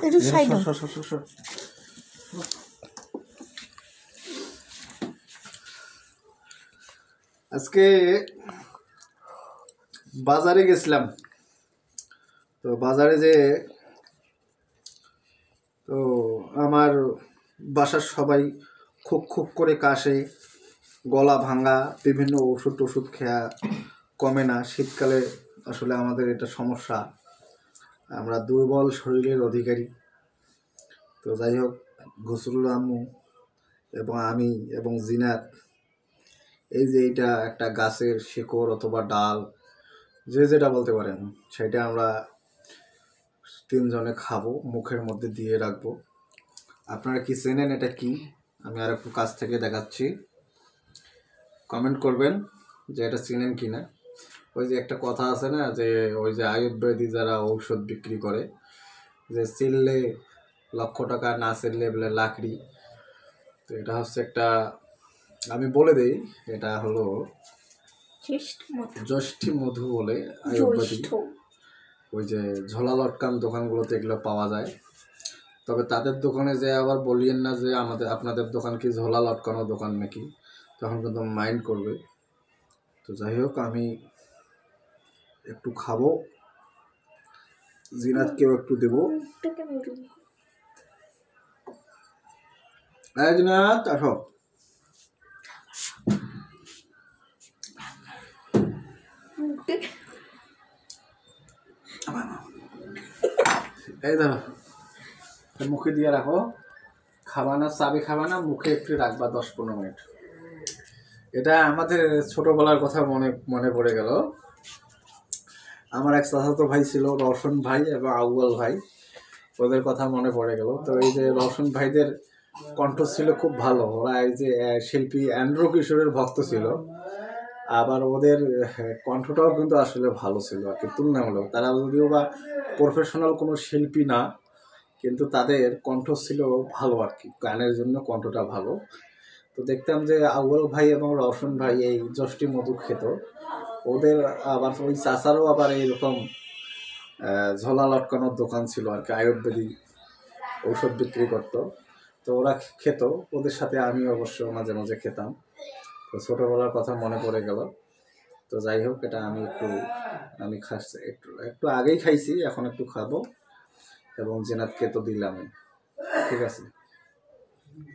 একটু সাইড দাও। আজকে বাজারে গেছিলাম, তো বাজারে যে তো আমার বাসার সবাই খুব খুব করে কাশে, গলা ভাঙা, বিভিন্ন ওষুধ খেয়া কমে না। শীতকালে আসলে আমাদের এটা সমস্যা, আমরা দুর্বল শরীরের অধিকারী। তো যাই হোক, ঘসরুল আম্মু এবং আমি এবং জিনাত, এই যে এটা একটা গাছের শিকড় অথবা ডাল, যে যেটা বলতে পারেন, সেটা আমরা তিনজনে খাবো, মুখের মধ্যে দিয়ে রাখবো। আপনারা কি চেনেন এটা কি? আমি আর একটু কাছ থেকে দেখাচ্ছি, কমেন্ট করবেন যে এটা চেনেন কি না। ওই যে একটা কথা আছে না, যে ওই যে আয়ুর্বেদিক যারা ঔষধ বিক্রি করে, যে চিনলে লক্ষ টাকা, না চিনলে বলে লাকড়ি। তো এটা হচ্ছে একটা, আমি বলে দিই, এটা হলো জ্যৈষ্ঠী মধু বলে আয়ুর্বেদিক। ওই যে ঝোলা লটকান দোকানগুলোতে এগুলো পাওয়া যায়। তবে তাদের দোকানে যে আবার বলিয়েন না যে আপনাদের দোকান কি ঝোলা লটকানো দোকান নাকি, তখন কিন্তু মাইন্ড করবে। তো যাই হোক, আমি একটু খাবো, জিনাতকেও একটু দেবো। জিনাত আসো। এই ধরো, মুখে দিয়ে রাখো, খাবা না, চাবি খাবা না, মুখে একটু রাখবা 10-15 মিনিট। এটা আমাদের ছোটবেলার কথা মনে পড়ে গেল। আমার এক চাচাতো ভাই ছিল, রওশন ভাই এবং আউয়াল ভাই, ওদের কথা মনে পড়ে গেল। তো এই যে রওশন ভাইদের কণ্ঠ ছিল খুব ভালো, ওরা এই যে শিল্পী অ্যান্ড্রু কিশোরের ভক্ত ছিল, আবার ওদের কণ্ঠটাও কিন্তু আসলে ভালো ছিল আর কি, তুলনামূলক। তারা যদিও বা প্রফেশনাল কোনো শিল্পী না, কিন্তু তাদের কণ্ঠ ছিল ভালো আর কি, গানের জন্য কণ্ঠটা ভালো। তো দেখতাম যে আউয়াল ভাই এবং রওশন ভাই এই জ্যৈষ্ঠী মধু খেত। ওদের আবার ওই চাচারও আবার এইরকম ঝোলা লটকানোর দোকান ছিল আর কি, আয়ুর্বেদিক ঔষধ বিক্রি করতো। তো ওরা খেত, ওদের সাথে আমি অবশ্য মাঝে মাঝে খেতাম। তো ছোটোবেলার কথা মনে পড়ে গেল। তো যাই হোক, এটা আমি খাচ্ছি, একটু আগেই খাইছি, এখন একটু খাবো, এবং জিনাতকে তো দিলামই। ঠিক আছে।